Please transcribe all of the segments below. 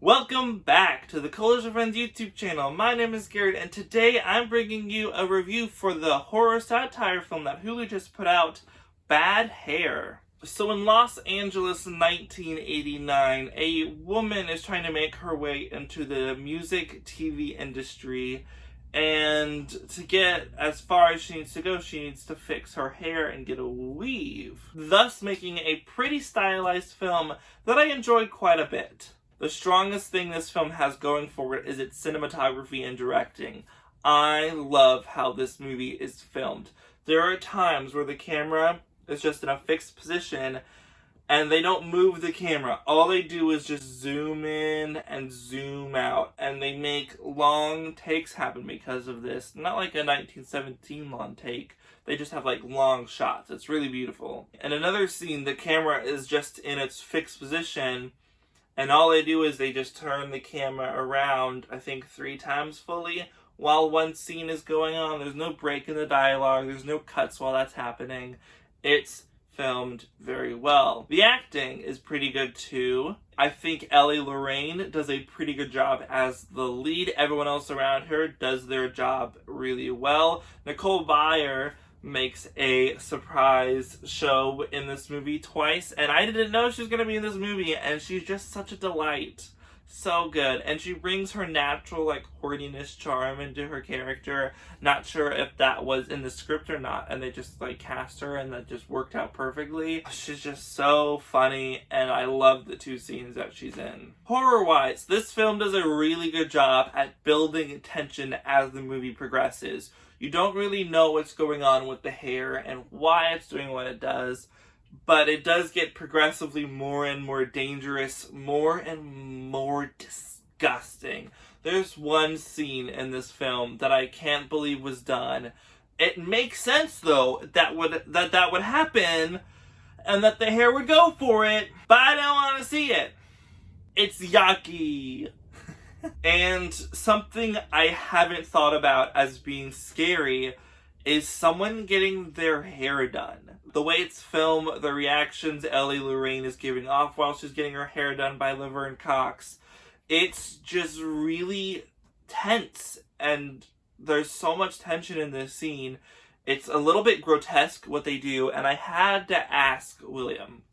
Welcome back to the Collision Friends YouTube channel. My name is Garrett, and today I'm bringing you a review for the horror satire film that Hulu just put out, Bad Hair. So in Los Angeles 1989, a woman is trying to make her way into the music TV industry, and to get as far as she needs to go, she needs to fix her hair and get a weave, thus making a pretty stylized film that I enjoyed quite a bit. The strongest thing this film has going for it is its cinematography and directing. I love how this movie is filmed. There are times where the camera is just in a fixed position and they don't move the camera. All they do is just zoom in and zoom out, and they make long takes happen because of this. Not like a 1917 long take. They just have like long shots. It's really beautiful. In another scene, the camera is just in its fixed position, and all they do is they just turn the camera around, I think 3 times fully, while one scene is going on. There's no break in the dialogue. There's no cuts while that's happening. It's filmed very well. The acting is pretty good too. I think Lorraine does a pretty good job as the lead. Everyone else around her does their job really well. Nicole Byer makes a surprise show in this movie twice, and I didn't know she was going to be in this movie, and she's just such a delight. So good. And she brings her natural, horniness charm into her character. Not sure if that was in the script or not, and they just, cast her, and that just worked out perfectly. She's just so funny, and I love the 2 scenes that she's in. Horror-wise, this film does a really good job at building tension as the movie progresses. You don't really know what's going on with the hair and why it's doing what it does, but it does get progressively more and more dangerous, more and more disgusting. There's one scene in this film that I can't believe was done. It makes sense, though, that would happen and that the hair would go for it, but I don't want to see it. It's yucky. And something I haven't thought about as being scary is someone getting their hair done. The way it's filmed, the reactions Lorraine is giving off while she's getting her hair done by Laverne Cox, it's just really tense, and there's so much tension in this scene. It's a little bit grotesque what they do, and I had to ask William,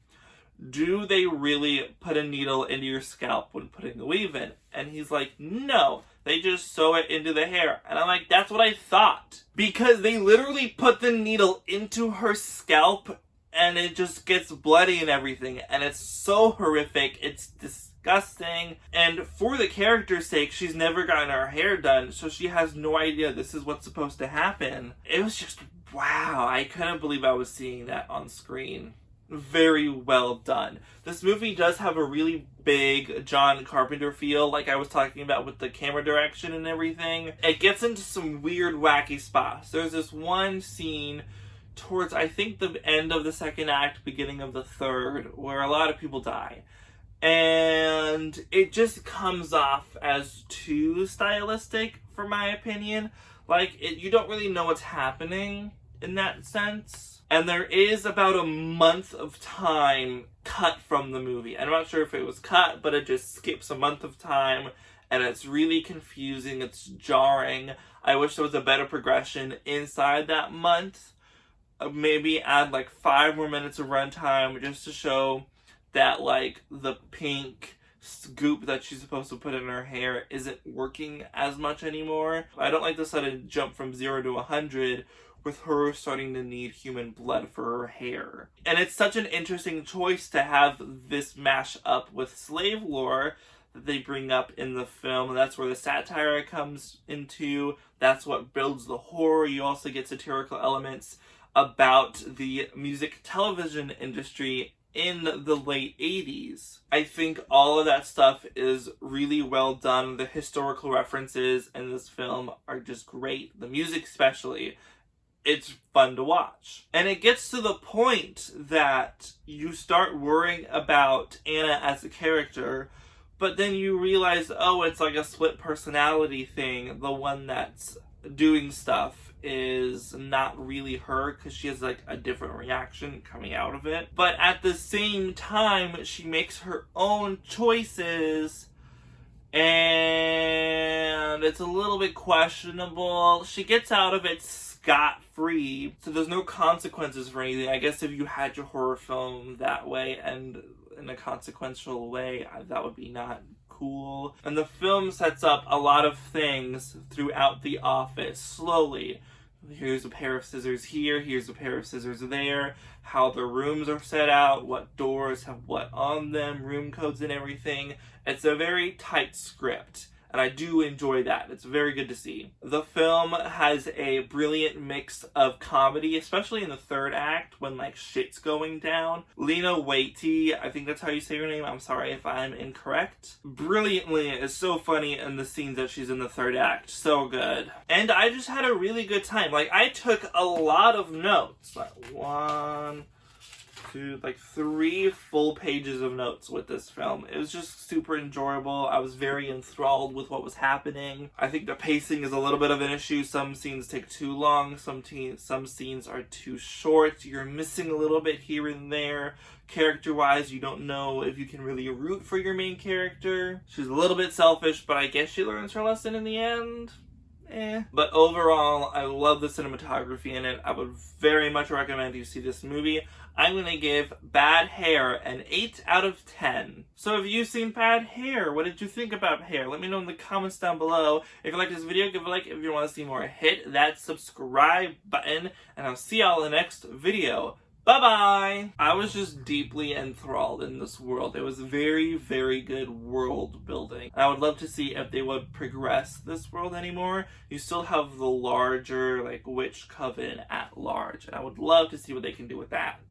do they really put a needle into your scalp when putting the weave in? And he's like, no, they just sew it into the hair. And I'm like, that's what I thought. Because they literally put the needle into her scalp and it just gets bloody and everything. And it's so horrific. It's disgusting. And for the character's sake, she's never gotten her hair done, so she has no idea this is what's supposed to happen. It was just, wow, I couldn't believe I was seeing that on screen. Very well done. This movie does have a really big John Carpenter feel, like I was talking about with the camera direction and everything. It gets into some weird, wacky spots. There's this one scene towards, I think, the end of the 2nd act, beginning of the 3rd, where a lot of people die. And it just comes off as too stylistic, for my opinion. You don't really know what's happening in that sense. And there is about a month of time cut from the movie. I'm not sure if it was cut, but it just skips a month of time, and it's really confusing, it's jarring. I wish there was a better progression inside that month. Maybe add 5 more minutes of runtime just to show that the pink scoop that she's supposed to put in her hair isn't working as much anymore. I don't like the sudden jump from 0 to 100 with her starting to need human blood for her hair. And it's such an interesting choice to have this mash up with slave lore that they bring up in the film. And that's where the satire comes into. That's what builds the horror. You also get satirical elements about the music television industry in the late 80s. I think all of that stuff is really well done. The historical references in this film are just great. The music especially. It's fun to watch. And it gets to the point that you start worrying about Anna as a character, but then you realize, oh, it's a split personality thing. The one that's doing stuff is not really her because she has like a different reaction coming out of it. But at the same time, she makes her own choices and it's a little bit questionable. She gets out of it scot-free, so there's no consequences for anything. I guess if you had your horror film that way and in a consequential way, that would be not cool. And the film sets up a lot of things throughout the office slowly. Here's a pair of scissors here, here's a pair of scissors there, how the rooms are set out, what doors have what on them, room codes and everything. It's a very tight script, and I do enjoy that. It's very good to see. The film has a brilliant mix of comedy, especially in the third act when like shit's going down. Lena Waithe, I think that's how you say her name, I'm sorry if I'm incorrect, brilliantly is so funny in the scenes that she's in the third act. So good. And I just had a really good time. Like, I took a lot of notes. Like 3 full pages of notes with this film. It was just super enjoyable. I was very enthralled with what was happening. I think the pacing is a little bit of an issue. Some scenes take too long. Some scenes are too short. You're missing a little bit here and there. Character-wise, you don't know if you can really root for your main character. She's a little bit selfish, but I guess she learns her lesson in the end. But overall, I love the cinematography in it. I would very much recommend you see this movie. I'm going to give Bad Hair an 8 out of 10. So have you seen Bad Hair? What did you think about Hair? Let me know in the comments down below. If you like this video, give a like. If you want to see more, hit that subscribe button. And I'll see y'all in the next video. Bye-bye! I was just deeply enthralled in this world. It was very, very good world building. I would love to see if they would progress this world anymore. You still have the larger, like, witch coven at large. And I would love to see what they can do with that.